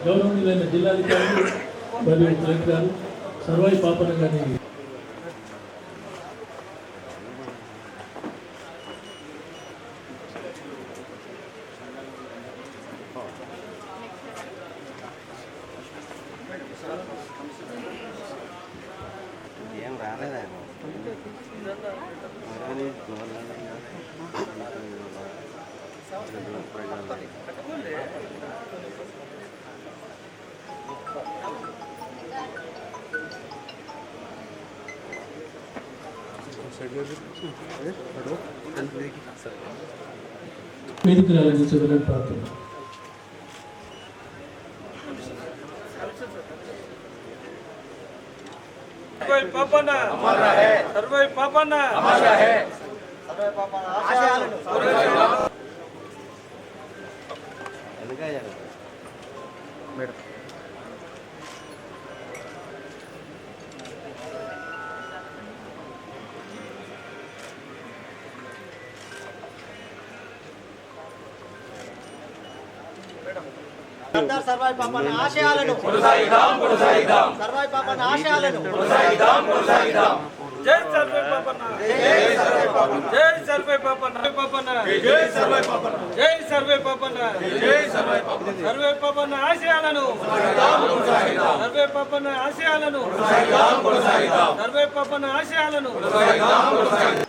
గౌరవనీయులైన జిల్లాధికారులు మరియు కలెక్టర్ గారు సర్వాయి పాపన్న గారిని ఏం రాలేదా వేదికలు అలంకరించగలని ప్రార్థన. सर्वाई पापना हमारा है, सर्वाई पापना हमारा है, सर्वाई पापना आशयालनु ఎందుకయ్యా మేడం सरदार सर्वाई पापना आशयालनु కొనసాగిద్దాం सर्वाई पापना आशयालनु కొనసాగిద్దాం जय सर्वाई पापना जय सर्वाई पापना जय सर्वाई पापना जय सर्वाई पापना जय सर्वाई पापना सर्वाई पापना आशयालनु కొనసాగిద్దాం सर्वाई पापना आशयालनु కొనసాగిద్దాం सर्वाई पापना आशयालनु కొనసాగిద్దాం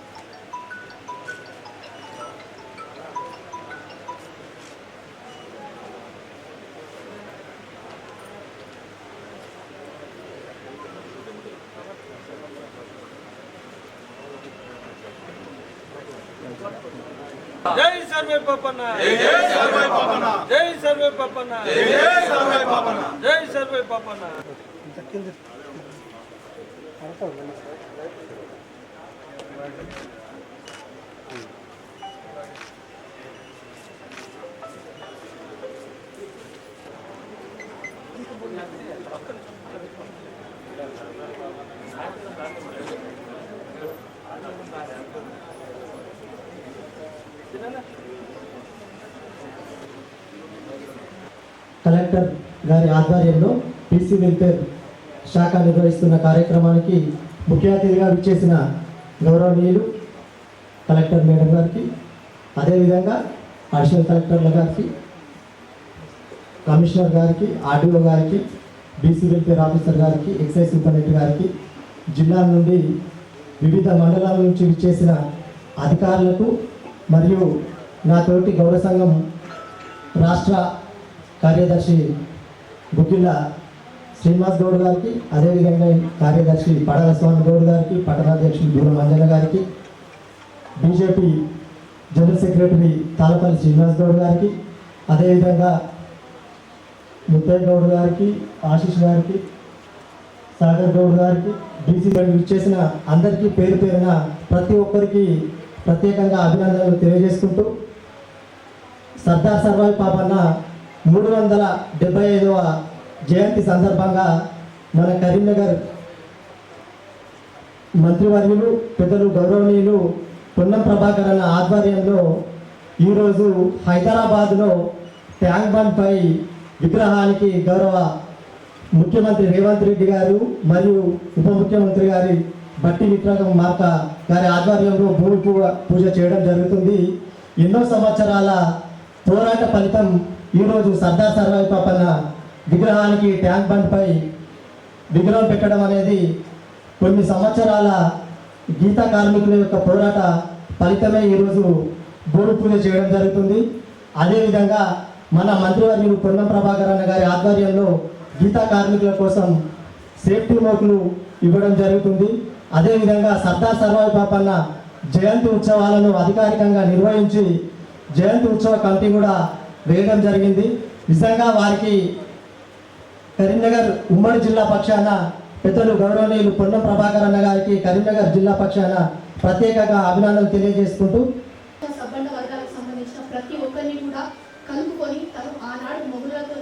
जय सर्वे पापना जय सर्वे पापना जय सर्वे पापना जय सर्वे पापना जय सर्वे पापना కలెక్టర్ గారి ఆధ్వర్యంలో పీసీ వెల్ఫేర్ శాఖ నిర్వహిస్తున్న కార్యక్రమానికి ముఖ్య అతిథిగా విచ్చేసిన గౌరవనీయులు కలెక్టర్ మేడం గారికి, అదేవిధంగా అడిషనల్ కలెక్టర్ల గారికి, కమిషనర్ గారికి, ఆర్డీఓ గారికి, బీసీ వెల్ఫేర్ ఆఫీసర్ గారికి, ఎక్సైజ్ సూపరింటెండెంట్ గారికి, జిల్లాల నుండి వివిధ మండలాల నుంచి విచ్చేసిన అధికారులకు మరియు నా తోటి గౌరవ సంఘం రాష్ట్ర కార్యదర్శి బుక్కిళ్ళ శ్రీనివాస్ గౌడ్ గారికి, అదేవిధంగా కార్యదర్శి పడల స్వామి గౌడ్ గారికి, పట్టణాధ్యక్షులు దూరం అంజన గారికి, BJP general secretary Talapalli Srinivas Goud గారికి, అదేవిధంగా ముత్తయ్య గౌడ్ గారికి, ఆశీష్ గారికి, సాగర్ గౌడ్ గారికి, బీసీ ఇచ్చేసిన అందరికీ పేరు పేరున ప్రతి ఒక్కరికి ప్రత్యేకంగా అభినందనలు తెలియజేసుకుంటూ, సర్దార్ సర్వాయి పాపన్న 375వ జయంతి సందర్భంగా మన కరీంనగర్ మంత్రివర్యులు పెద్దలు గౌరవనీయులు పొన్నం ప్రభాకర్ అన్న ఆధ్వర్యంలో ఈరోజు హైదరాబాద్లో ట్యాంక్ బండ్పై విగ్రహానికి గౌరవ ముఖ్యమంత్రి రేవంత్ రెడ్డి గారు మరియు ఉప ముఖ్యమంత్రి గారి బట్టి విక్రమ మార్క గారి ఆధ్వర్యంలో భూమి పూజ చేయడం జరుగుతుంది. ఎన్నో సంవత్సరాల పోరాట ఫలితం ఈరోజు సర్దార్ సర్వాయి పాపన్న విగ్రహానికి ట్యాంక్ బండ్పై విగ్రహం పెట్టడం అనేది కొన్ని సంవత్సరాల గీత కార్మికుల యొక్క పోరాట ఫలితమే ఈరోజు భూమి పూజ చేయడం జరుగుతుంది. అదేవిధంగా మన మంత్రివర్యులు పొన్నం ప్రభాకర్ అన్న గారి ఆధ్వర్యంలో గీతా కార్మికుల కోసం సేఫ్టీ మోకులు ఇవ్వడం జరుగుతుంది. అదేవిధంగా సర్దార్ సర్వాయి పాపన్న జయంతి ఉత్సవాలను అధికారికంగా నిర్వహించి జయంతి ఉత్సవ కమిటీ కూడా వేయడం జరిగింది. నిజంగా వారికి కరీంనగర్ ఉమ్మడి జిల్లా పక్షాన పెద్దలు గౌరవనీయులు పొన్నం ప్రభాకర్ అన్న గారికి కరీంనగర్ జిల్లా పక్షాన ప్రత్యేకంగా అభినందనలు తెలియజేసుకుంటూ, సబ్బండ వర్గాలకు సంబంధించిన ప్రతి ఒక్కరిని కూడా కలుపుకొని తను ఆనాడు మొగులతో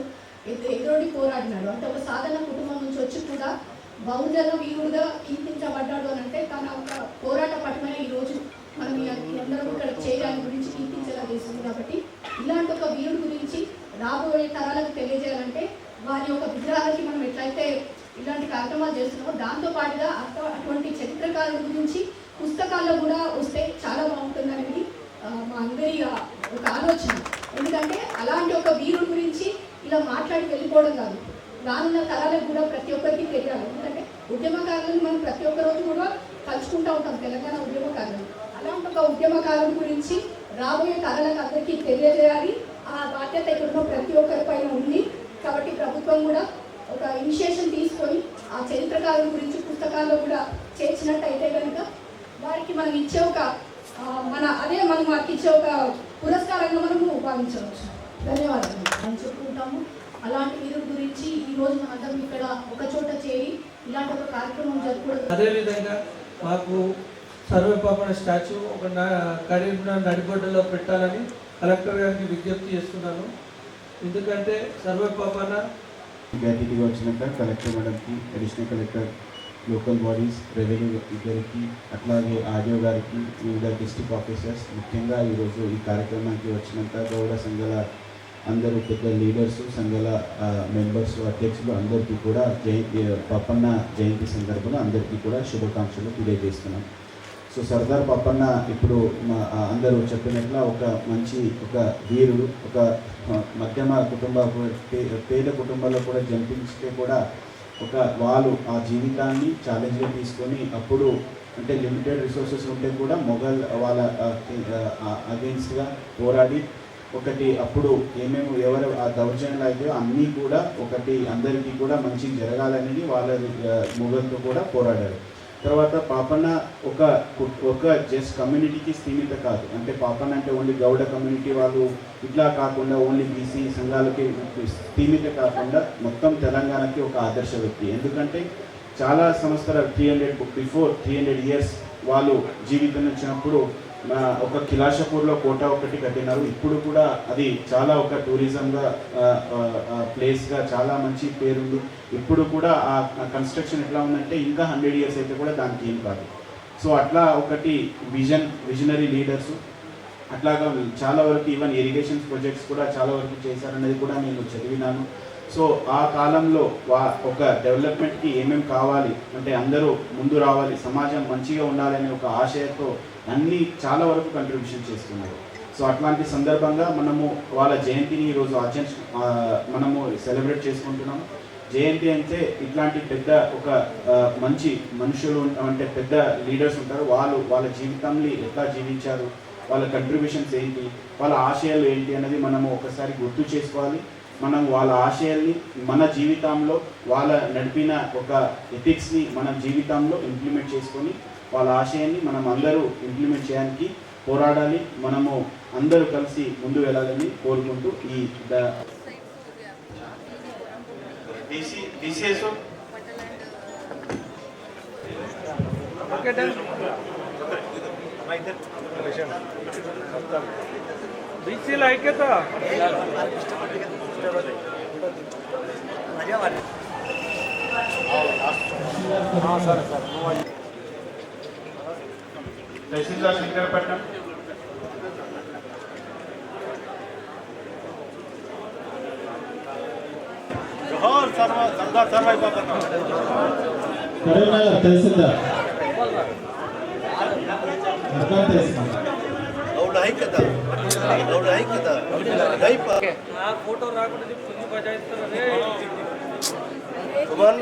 ఎదురొడి పోరాడినాడు. అంటే ఒక సాధారణ కుటుంబం నుంచి వచ్చి కూడా బహుజన వీరుడుగా కీర్తించబడ్డాడు అని అంటే తన ఒక పోరాట పటమైన ఈరోజు మనం అందరం ఇక్కడ చేయడాని గురించి కీర్తించేలా చేస్తుంది. కాబట్టి ఇలాంటి ఒక వీరుడు గురించి రాబోయే తరాలకు తెలియజేయాలంటే వారి యొక్క విగ్రహాలకి మనం ఎట్లయితే ఇలాంటి కార్యక్రమాలు చేస్తున్నామో దాంతో పాటుగా అటువంటి చరిత్రకారుల గురించి పుస్తకాల్లో కూడా వస్తే చాలా బాగుంటుందనేది మా అందరి ఒక ఆలోచన. ఎందుకంటే అలాంటి ఒక వీరుడు గురించి ఇలా మాట్లాడి వెళ్ళిపోవడం కాదు, రానున్న తరాలకు కూడా ప్రతి ఒక్కరికి తెలియాలి. ఎందుకంటే ఉద్యమకారులను మనం ప్రతి ఒక్క రోజు కూడా కలుసుకుంటూ ఉంటాం, తెలంగాణ ఉద్యమకారులను. అలాంటి ఒక ఉద్యమకారుల గురించి రాబోయే తరాలకు అందరికీ తెలియజేయాలి. ఆ బాధ్యత ఇక్కడ ప్రతి ఒక్కరి పైన ఉంది. కాబట్టి ప్రభుత్వం కూడా ఒక ఇనిషియేషన్ తీసుకొని ఆ చరిత్రకారుల గురించి పుస్తకాల్లో కూడా చేర్చినట్టయితే కనుక వారికి మనం ఇచ్చే ఒక మనం వారికి ఇచ్చే ఒక పురస్కారంగా మనము భావించవచ్చు. ధన్యవాదాలు అని చెప్పుకుంటాము. అలాంటి వీరుల గురించి ఈరోజు మనందరం ఇక్కడ ఒక చోట చేరి ఇలాంటి ఒక కార్యక్రమం జరుపుకోవడం. అదేవిధంగా మాకు సర్వే పాపన స్టాచ్యూ ఒక కరీంనగర్ నడిబొడ్డులో పెట్టాలని కలెక్టర్ గారికి విజ్ఞప్తి చేస్తున్నాను. ఎందుకంటే సర్వే పాపన గ్రాట్యుటీగా వచ్చినాక కలెక్టర్ మేడంకి, additional collector, local bodies, revenue గారికి, అట్లాగే ఆర్డీఓ గారికి, వివిధ డిస్ట్రిక్ట్ ఆఫీసర్స్, ముఖ్యంగా ఈరోజు ఈ కార్యక్రమానికి వచ్చినాక గౌడ సంఘాల అందరూ పెద్ద లీడర్స్, సంఘాల మెంబర్స్, అధ్యక్షులు అందరికీ కూడా పప్పన్న జయంతి సందర్భంగా అందరికీ కూడా శుభాకాంక్షలు తెలియజేస్తున్నాం. సో సర్దార్ పప్పన్న ఇప్పుడు అందరూ చెప్పినట్ల ఒక మంచి ఒక వీరుడు, ఒక మధ్యమ కుటుంబ పేద కుటుంబాల్లో కూడా జంపించితే కూడా ఒక వాళ్ళు ఆ జీవితాన్ని ఛాలెంజ్గా తీసుకొని అప్పుడు అంటే లిమిటెడ్ రిసోర్సెస్ ఉంటే కూడా మొఘల్ వాళ్ళ అగెన్స్ట్గా పోరాడి ఒకటి అప్పుడు ఎవరు ఆ దౌర్జన్యాలు అయితే అన్నీ కూడా ఒకటి అందరికీ కూడా మంచి జరగాలనేది వాళ్ళ మొఘల్తో కూడా పోరాడారు. తర్వాత పాపన్న ఒక జస్ట్ కమ్యూనిటీకి స్థీమిత కాదు, అంటే పాపన్న అంటే ఓన్లీ గౌడ కమ్యూనిటీ వాళ్ళు ఇట్లా కాకుండా ఓన్లీ బీసీ సంఘాలకి స్థీమిత కాకుండా మొత్తం తెలంగాణకి ఒక ఆదర్శ వ్యక్తి. ఎందుకంటే చాలా సంవత్సరాలు 300 years వాళ్ళు జీవితం వచ్చినప్పుడు ఒక కిలాషపూర్లో కోట ఒకటి కట్టినారు. ఇప్పుడు కూడా అది చాలా ఒక టూరిజంగా ప్లేస్గా చాలా మంచి పేరుంది. ఇప్పుడు కూడా ఆ కన్స్ట్రక్షన్ ఎట్లా ఉందంటే ఇంకా 100 years అయితే కూడా దానికి ఏం కాదు. సో అట్లా ఒకటి విజనరీ లీడర్స్ అట్లాగా చాలా వరకు ఈవెన్ ఇరిగేషన్ ప్రాజెక్ట్స్ కూడా చాలా వరకు చేశారనేది కూడా నేను చదివినాను. సో ఆ కాలంలో ఒక డెవలప్మెంట్కి ఏమేమి కావాలి అంటే అందరూ ముందు రావాలి, సమాజం మంచిగా ఉండాలనే ఒక ఆశయంతో అన్నీ చాలా వరకు కంట్రిబ్యూషన్ చేస్తున్నారు. సో అట్లాంటి సందర్భంగా మనము వాళ్ళ జయంతిని ఈరోజు మనము సెలబ్రేట్ చేసుకుంటున్నాము. జయంతి అంటే ఇట్లాంటి పెద్ద ఒక మంచి మనుషులు అంటే పెద్ద లీడర్స్ ఉంటారు, వాళ్ళ జీవితాన్ని ఎట్లా జీవించారు, వాళ్ళ కంట్రిబ్యూషన్స్ ఏంటి, వాళ్ళ ఆశయాలు ఏంటి అనేది మనము ఒకసారి గుర్తు చేసుకోవాలి. మనం వాళ్ళ ఆశయాల్ని మన జీవితంలో వాళ్ళ నడిపిన ఒక ఎథిక్స్ని మన జీవితంలో ఇంప్లిమెంట్ చేసుకొని వాళ్ళ ఆశయాన్ని మనం అందరూ ఇంప్లిమెంట్ చేయడానికి పోరాడాలి. మనము అందరూ కలిసి ముందు వెళ్ళాలని కోరుకుంటూ ఈ బీసీల ఐక్యత తహసీల్దార్ శ్రీకరపట్నం, సర్దార్ సర్వాయి పాపన్న, కరీంనగర్ తహసీల్దార్ గౌడ ఐక్యత, గౌడ ఐక్యత, ఆ ఫోటో రాకుండా పుంజి బజాయిస్తారు. సుమన్